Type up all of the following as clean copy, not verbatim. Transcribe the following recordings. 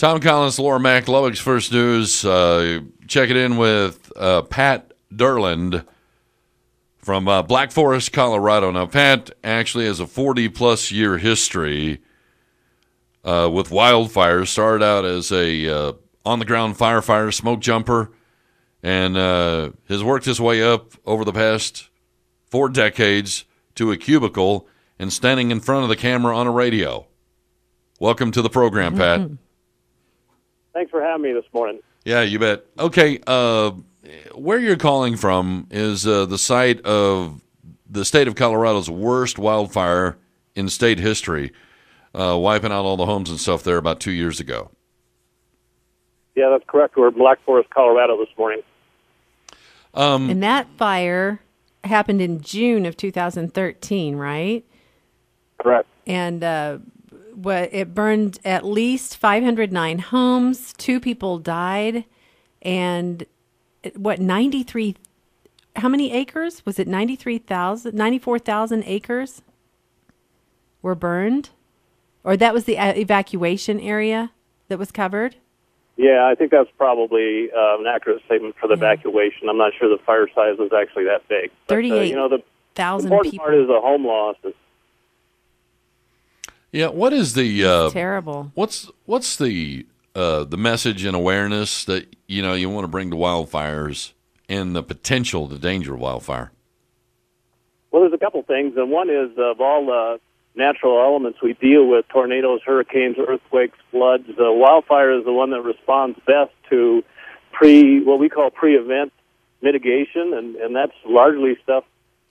Tom Collins, Laura Mack, Lubbock's First News. Check it in with Pat Durland from Black Forest, Colorado. Now, Pat actually has a 40-plus year history with wildfires. Started out as a on-the-ground firefighter, smoke jumper, and has worked his way up over the past 4 decades to a cubicle and standing in front of the camera on a radio. Welcome to the program, Pat. Mm-hmm. Thanks for having me this morning. Yeah, you bet. Okay, where you're calling from is the site of the state of Colorado's worst wildfire in state history, wiping out all the homes and stuff there about 2 years ago. Yeah, that's correct. We're in Black Forest, Colorado this morning. And that fire happened in June of 2013, right? Correct. And it burned at least 509 homes. 2 people died. And 93, how many acres? Was it 94,000 acres were burned? Or that was the evacuation area that was covered? Yeah, I think that's probably an accurate statement for the evacuation. I'm not sure the fire size was actually that big. 38,000 important people. part is the home loss. Yeah, what is the terrible? What's the message and awareness that you want to bring to wildfires and the potential, the danger of wildfire? Well, there's a couple things, and one is of all the natural elements we deal with, tornadoes, hurricanes, earthquakes, floods, wildfire is the one that responds best to what we call pre-event mitigation, and that's largely stuff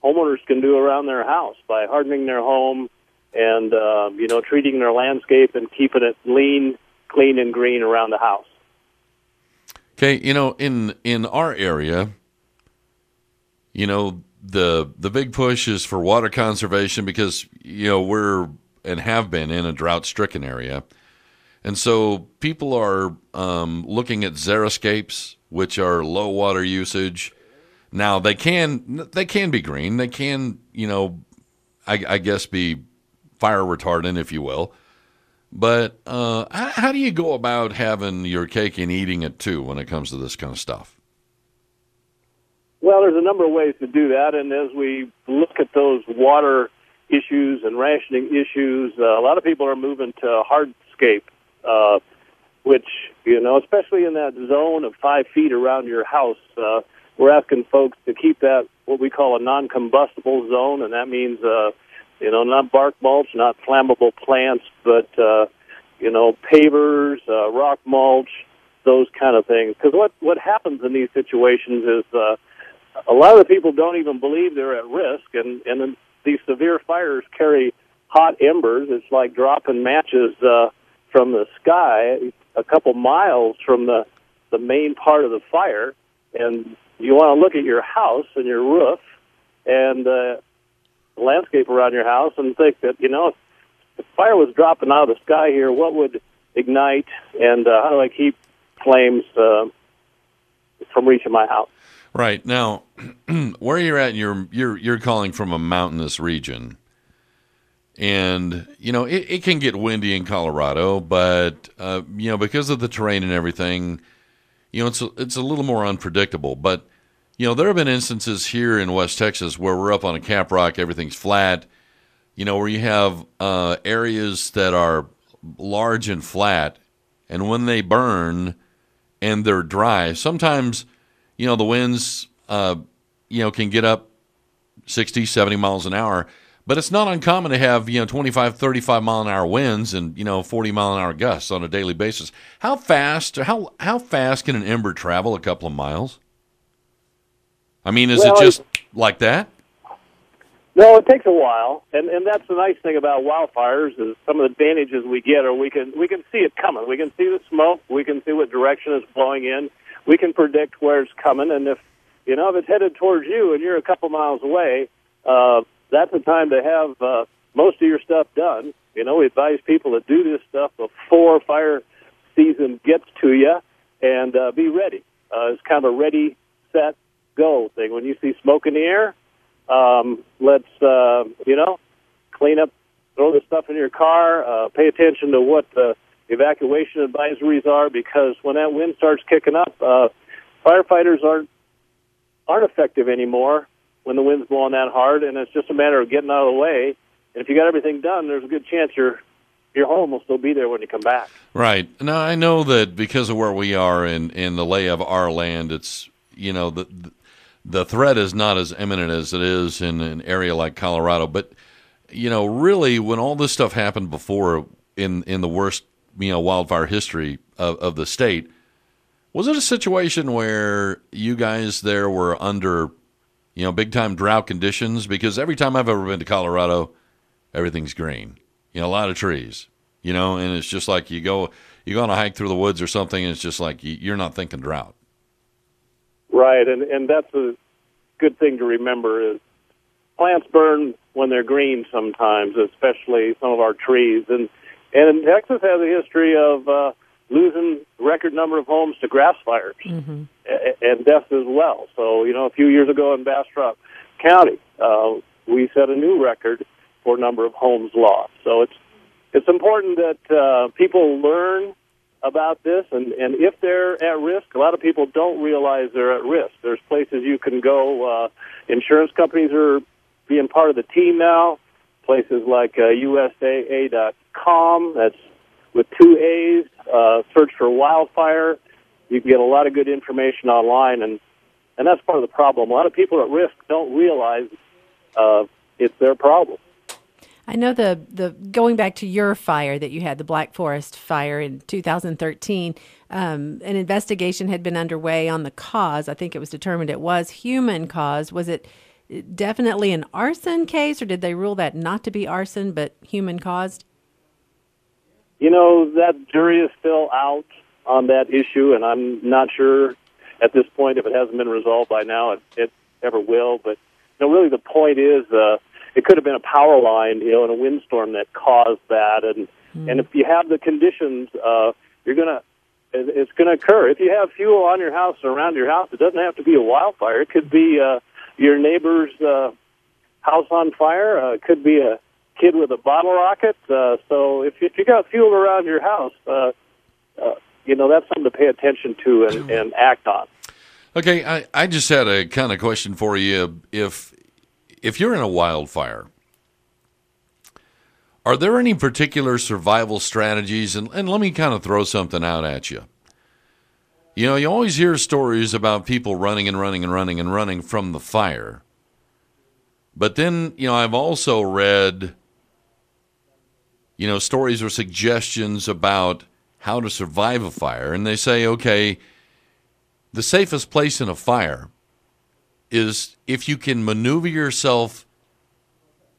homeowners can do around their house by hardening their home and treating their landscape and keeping it lean, clean, and green around the house. Okay, in our area, the big push is for water conservation because we're and have been in a drought-stricken area, and so people are looking at xeriscapes, which are low water usage. Now they can be green. They can I guess be fire retardant, if you will. But how do you go about having your cake and eating it too when it comes to this kind of stuff? Well, there's a number of ways to do that, and as we look at those water issues and rationing issues, a lot of people are moving to hardscape, which, especially in that zone of 5 feet around your house, we're asking folks to keep that what we call a non-combustible zone, and that means, not bark mulch, not flammable plants, but, pavers, rock mulch, those kind of things. Because what happens in these situations is a lot of the people don't even believe they're at risk, and these severe fires carry hot embers. It's like dropping matches from the sky a couple miles from the main part of the fire, and you want to look at your house and your roof and the landscape around your house and think that, if the fire was dropping out of the sky here, what would ignite, and how do I keep flames from reaching my house? Right. Now, where you're at, you're calling from a mountainous region. And, it can get windy in Colorado, but, because of the terrain and everything, it's a little more unpredictable. But, there have been instances here in West Texas where we're up on a cap rock, everything's flat, where you have areas that are large and flat, and when they burn and they're dry, sometimes, the winds, can get up 60, 70 miles an hour. But it's not uncommon to have, 25, 35 mile an hour winds and, 40 mile an hour gusts on a daily basis. How fast can an ember travel a couple of miles? I mean, is it just like that? No, it takes a while, and that's the nice thing about wildfires is some of the advantages we get are we can see it coming. We can see the smoke. We can see what direction it's blowing in. We can predict where it's coming, and if it's headed towards you and you're a couple miles away, that's the time to have most of your stuff done. We advise people to do this stuff before fire season gets to you and be ready. It's kind of a ready, set, go thing. When you see smoke in the air, let's, clean up, throw the stuff in your car, pay attention to what the evacuation advisories are, because when that wind starts kicking up, firefighters aren't effective anymore when the wind's blowing that hard, and it's just a matter of getting out of the way. And if you got everything done, there's a good chance your home will still be there when you come back. Right. Now, I know that because of where we are in the lay of our land, it's, the threat is not as imminent as it is in an area like Colorado. But, really, when all this stuff happened before in the worst, wildfire history of the state, was it a situation where you guys there were under, big-time drought conditions? Because every time I've ever been to Colorado, everything's green. A lot of trees, and it's just like you go on a hike through the woods or something, and it's just like you're not thinking drought. Right, and that's a good thing to remember is plants burn when they're green sometimes, especially some of our trees. And Texas has a history of losing record number of homes to grass fires and deaths as well. So, a few years ago in Bastrop County, we set a new record for number of homes lost. So it's important that people learn about this, and if they're at risk, a lot of people don't realize they're at risk. There's places you can go. Insurance companies are being part of the team now. Places like USAA.com, that's with 2 A's, search for Wildfire. You can get a lot of good information online, and that's part of the problem. A lot of people at risk don't realize it's their problem. I know the going back to your fire that you had, the Black Forest fire in 2013, an investigation had been underway on the cause. I think it was determined it was human cause. Was it definitely an arson case, or did they rule that not to be arson but human caused? That jury is still out on that issue, and I'm not sure at this point if it hasn't been resolved by now. It ever will. But really the point is it could have been a power line, in a windstorm that caused that. And if you have the conditions, it's gonna occur. If you have fuel on your house or around your house, it doesn't have to be a wildfire. It could be your neighbor's house on fire. It could be a kid with a bottle rocket. So if you got fuel around your house, that's something to pay attention to and act on. Okay, I just had a kind of question for you. If you're in a wildfire, are there any particular survival strategies? And let me kind of throw something out at you. You always hear stories about people running and running and running and running from the fire. But then, I've also read, stories or suggestions about how to survive a fire. And they say, okay, the safest place in a fire is if you can maneuver yourself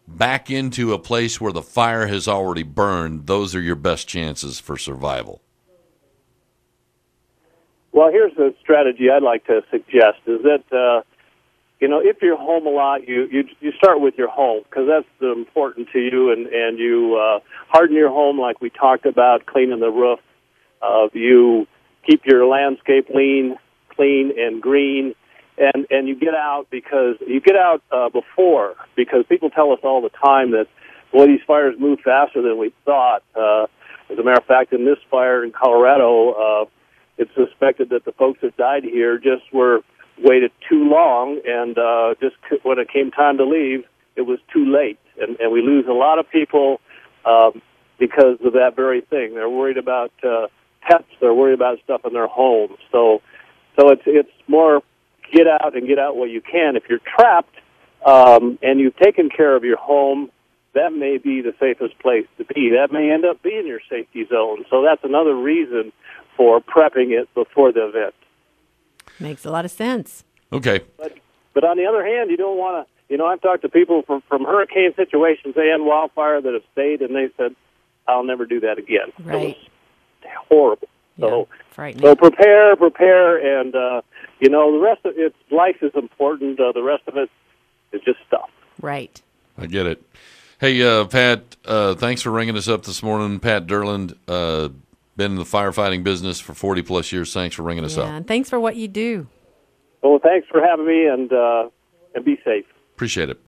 back into a place where the fire has already burned. Those are your best chances for survival. Well, here's a strategy I'd like to suggest is that, if you're home a lot, you start with your home because that's important to you, and you harden your home like we talked about, cleaning the roof. You keep your landscape clean and green. And you get out before, because people tell us all the time that, these fires move faster than we thought. As a matter of fact, in this fire in Colorado, it's suspected that the folks that died here just waited too long, and just when it came time to leave, it was too late. And we lose a lot of people because of that very thing. They're worried about pets. They're worried about stuff in their homes. So it's more get out while you can. If you're trapped and you've taken care of your home, that may be the safest place to be. That may end up being your safety zone. So that's another reason for prepping it before the event. Makes a lot of sense. Okay. But on the other hand, you don't want to, I've talked to people from hurricane situations and wildfire that have stayed, and they said, I'll never do that again. Right. It was horrible. Yeah, So prepare, and, the rest of it's life is important. The rest of it is just stuff. Right. I get it. Hey, Pat, thanks for ringing us up this morning. Pat Durland, been in the firefighting business for 40-plus years. Thanks for ringing us up. And thanks for what you do. Well, thanks for having me, and be safe. Appreciate it.